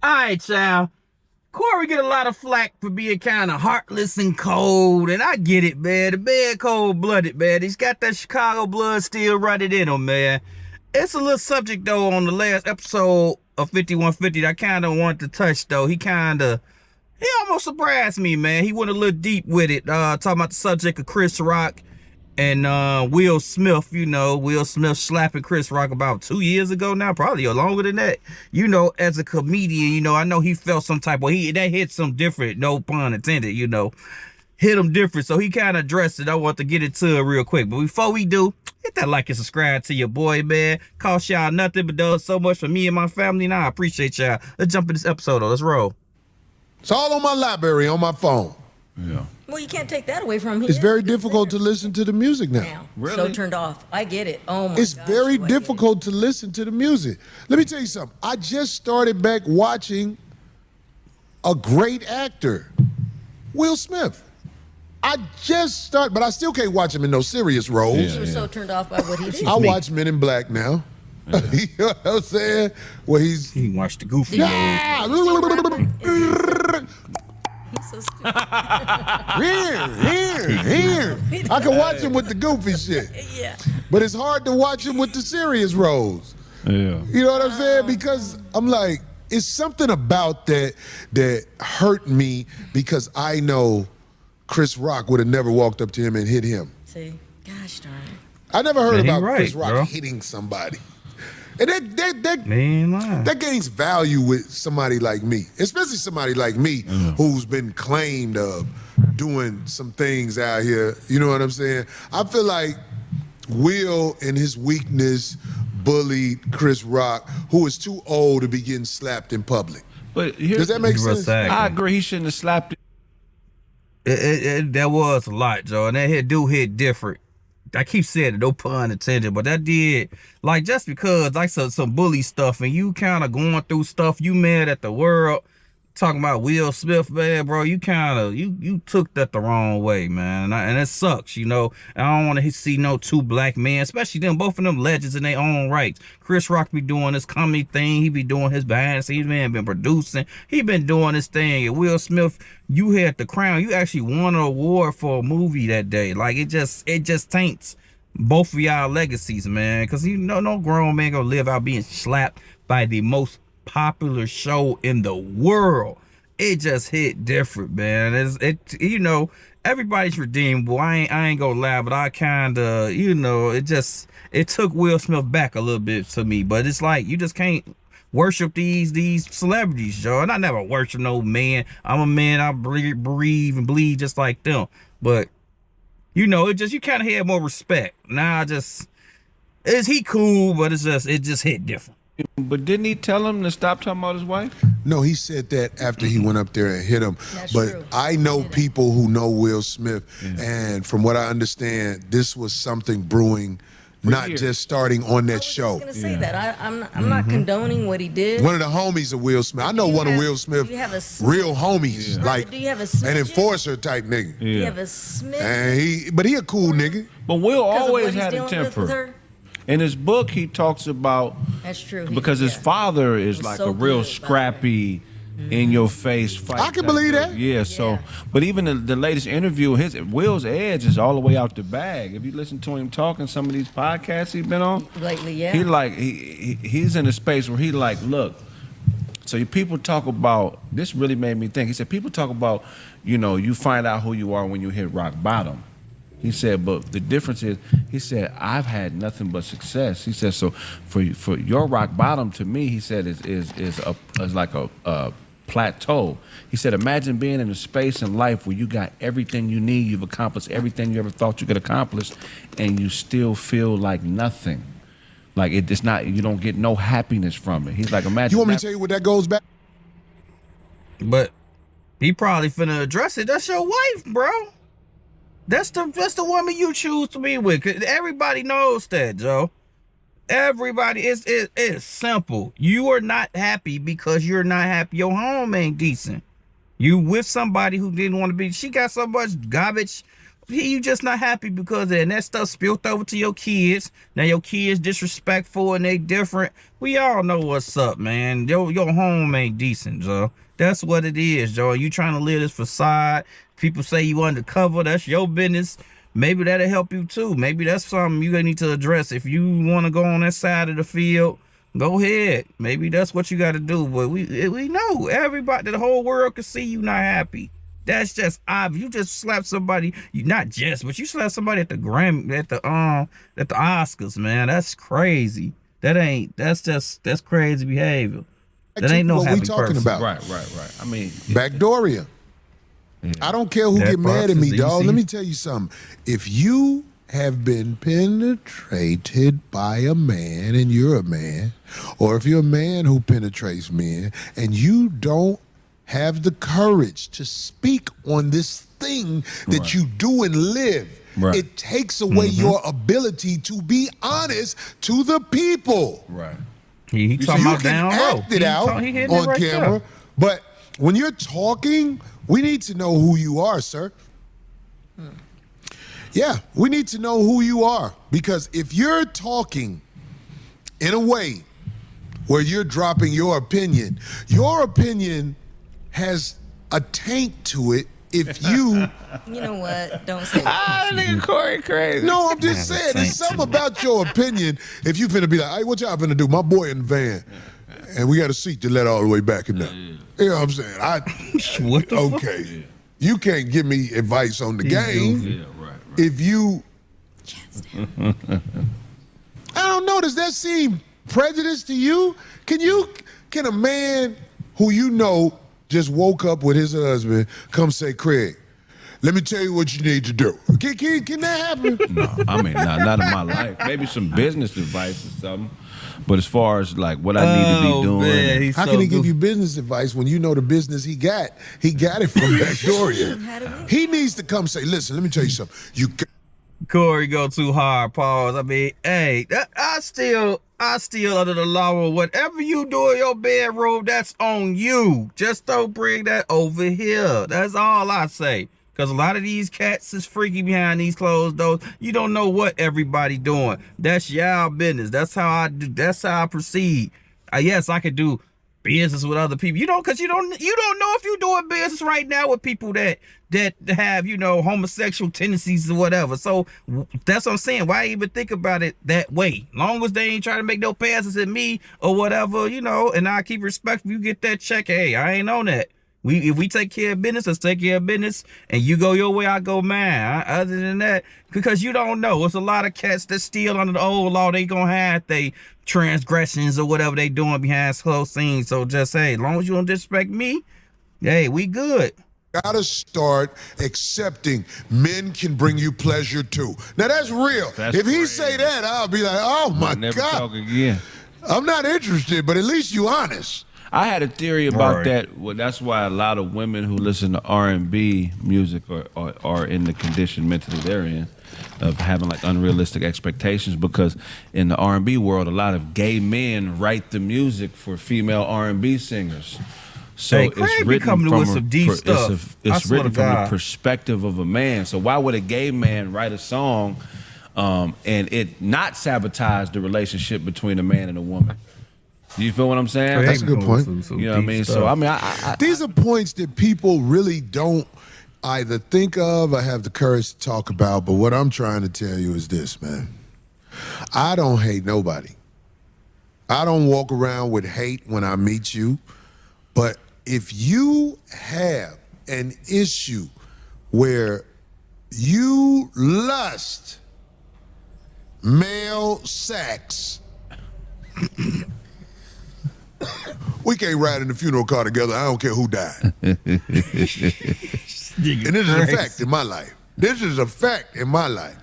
All right, child. Corey get a lot of flack for being kind of heartless and cold, and I get it, man. The man cold-blooded, man. He's got that Chicago blood still running in him, man. It's a little subject, though, on the last episode of 5150 that I kind of wanted to touch, though. He almost surprised me, man. He went a little deep with it, talking about the subject of Chris Rock and Will Smith. You know, Will Smith slapping Chris Rock about 2 years ago now, probably longer than that. You know, as a comedian, you know, I know he felt some type of, that hit some different, no pun intended, you know, hit him different. So he kind of addressed it. I want to get into it real quick. But before we do, hit that like and subscribe to your boy, man. Cost y'all nothing, but does so much for me and my family, and I appreciate y'all. Let's jump in this episode, though. Let's roll. It's all on my library, on my phone. Yeah. Well, you can't take that away from him. It's very difficult to listen to the music now. Really? So turned off. I get it. Oh my It's gosh, very do I get it. difficult to listen to the music. Let me tell you something. I just started back watching a great actor, Will Smith. I just started, but I still can't watch him in no serious roles. You were so turned off by what he did. I watch Men in Black now. Yeah. You know what I'm saying? Where he's... He watched the Goofy. Yeah! He's so stupid. Here. I can watch him with the goofy shit. Yeah. But it's hard to watch him with the serious roles. Yeah. You know what I'm saying? Because I'm like, it's something about that hurt me because I know Chris Rock would have never walked up to him and hit him. See, gosh darn it. I never heard Man, about he Chris right, Rock bro. hitting somebody. And Man, that gains value with somebody like me, especially somebody like me who's been claimed of doing some things out here. You know what I'm saying? I feel like Will, in his weakness, bullied Chris Rock, who is too old to be getting slapped in public. But Does that make sense? I agree. He shouldn't have slapped it. That was a lot, Joe, and that hit different. I keep saying it, no pun intended, but that did, like, just because like some bully stuff and you kind of going through stuff, you mad at the world, talking about Will Smith, man, bro, you kind of, you took that the wrong way, man, and it sucks, you know. I don't want to see no two black men, especially them, both of them legends in their own rights. Chris Rock be doing this comedy thing, he be doing his behind the scenes, man, been producing, he been doing this thing, and Will Smith, you had the crown, you actually won an award for a movie that day. Like, it just taints both of y'all legacies, man, because you know no grown man gonna live out being slapped by the most popular show in the world. It just hit different, man. You know, everybody's redeemable. I ain't gonna lie, but I kind of, you know, it took Will Smith back a little bit to me. But it's like you just can't worship these celebrities, Joe. And I never worship no man. I'm a man. I breathe and bleed just like them. But you know, you kind of had more respect. Now is he cool? But it just hit different. But didn't he tell him to stop talking about his wife? No, he said that after he went up there and hit him. That's but true. I know people who know Will Smith, and from what I understand, this was something brewing, not years. just starting on that I was show. just gonna say that. I'm not condoning what he did. One of the homies of Will Smith. I know Do you one of have- Will do Smith's you have a real homies, Right, like do you have a an smidgen? enforcer type nigga. Do you have a Smith? And but he a cool nigga. But Will Because of what always he's had a dealing with temper. her? In his book, he talks about That's true. because his father is was like so a real good, by the way. scrappy, in your face fight. I can type believe dude. that. Yeah. So, Yeah. but even the latest interview, Will's edge is all the way out the bag. If you listen to him talking some of these podcasts he's been on Lately, yeah. he's in a space where he like, look. So people talk about this. Really made me think. He said people talk about, you know, you find out who you are when you hit rock bottom. He said, but the difference is, he said, I've had nothing but success. He said, so for your rock bottom to me, he said, is like a plateau. He said, imagine being in a space in life where you got everything you need, you've accomplished everything you ever thought you could accomplish, and you still feel like nothing. Like it's not, you don't get no happiness from it. He's like, imagine. You want me to tell you what that goes back? But he probably finna address it. That's your wife, bro. That's the woman you choose to be with. 'Cause everybody knows that, Joe. Everybody, it's simple. You are not happy because you're not happy. Your home ain't decent. You with somebody who didn't want to be. She got so much garbage you just not happy because of that. And that stuff spilled over to your kids. Now your kids disrespectful and they different. We all know what's up, man. Your home ain't decent, Joe. That's what it is, Joe. You trying to live this facade. People say you undercover. That's your business. Maybe that'll help you too. Maybe that's something you need to address. If you want to go on that side of the field, go ahead. Maybe that's what you got to do. But we know everybody, the whole world can see you not happy. That's just obvious. You just slapped somebody. You not just, but you slapped somebody at the Oscars, man. That's crazy. That's crazy behavior. That ain't no what happy we talking person. about. Right. I mean, Backdooria. yeah. I don't care who That get mad at part me, is dog. easy. Let me tell you something. If you have been penetrated by a man and you're a man, or if you're a man who penetrates men and you don't have the courage to speak on this thing that Right. you do and live, Right. it takes away your ability to be honest to the people. right. He talking You about can down low. act it out He hitting it on right camera, there. but when you're talking, we need to know who you are, sir. Yeah, we need to know who you are, because if you're talking in a way where you're dropping your opinion has a taint to it. If you You know what? Don't say that. Nigga Corey crazy. no, I'm just saying, there's something about your opinion. If you finna be like, hey, what y'all finna do? My boy in the van, and we got a seat to let all the way back in there. You know what I'm saying? What the fuck? Okay, you can't give me advice on the game. Yeah, right. If you, I don't know, does that seem prejudice to you? Can a man who you know just woke up with his husband come say, Craig, let me tell you what you need to do? Can that happen? No, I mean, not in my life. Maybe some business advice or something. But as far as like what I need to be doing, Man, he's How so can he give goofy. you business advice when you know the business he got? He got it from Backdooria. How do we- He needs to come say, listen, let me tell you something. You got Corey go too hard. Pause. I mean, hey, I still under the law of whatever you do in your bedroom, that's on you. Just don't bring that over here. That's all I say. Because a lot of these cats is freaky behind these closed doors. You don't know what everybody doing. That's y'all business. That's how I do. That's how I proceed. Yes, I could do business with other people. Because you don't know if you're doing business right now with people that have, homosexual tendencies or whatever. So that's what I'm saying. Why even think about it that way? Long as they ain't trying to make no passes at me or whatever, and I keep respect. You get that check. Hey, I ain't on that. If we take care of business, let's take care of business, and you go your way, I go mine. Other than that, because you don't know, it's a lot of cats that still under the old law. They gonna have they transgressions or whatever they doing behind closed scenes. So just hey, as long as you don't disrespect me, hey, we good. gotta start accepting men can bring you pleasure too. Now that's real. That's if he crazy. say that, I'll be like, oh my never talk God. again. I'm not interested, but at least you honest. I had a theory about Right. that. Well, that's why a lot of women who listen to R&B music are in the condition mentally they're in of having like unrealistic expectations, because in the R&B world, a lot of gay men write the music for female R&B singers. So Hey, it's Craig be written coming from with some deep stuff. I It's swear written to from the God. perspective of a man. So why would a gay man write a song and it not sabotage the relationship between a man and a woman? You feel what I'm saying? That's a good point. You know what I mean? So I mean, I These are points that people really don't either think of or have the courage to talk about. But what I'm trying to tell you is this, man. I don't hate nobody. I don't walk around with hate when I meet you. But if you have an issue where you lust male sex, we can't ride in the funeral car together. I don't care who died. And this is a fact in my life. This is a fact in my life.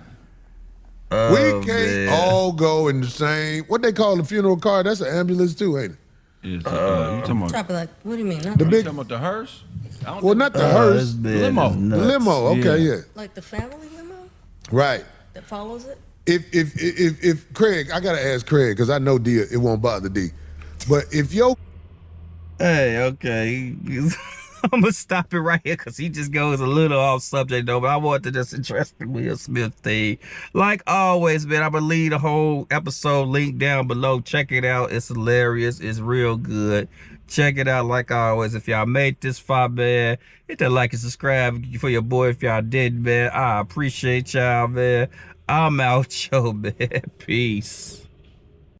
We can't all go in the same, what they call the funeral car, that's an ambulance too, ain't it? you talking about, Drop it like, what do you mean? Not The you big, talking about the hearse? I don't well, think- not the hearse, Limo. the limo. Okay, yeah. like the family limo Right. that follows it? If Craig, I gotta ask Craig, because I know D, it won't bother D. But if your Hey, okay. I'm gonna stop it right here because he just goes a little off subject though. But I want to just address the Will Smith thing. Like always, man, I'm gonna leave the whole episode link down below. Check it out. It's hilarious. It's real good. Check it out. Like always, if y'all made this far, man, hit that like and subscribe for your boy. If y'all did, man, I appreciate y'all, man. I'm out, yo, man. Peace.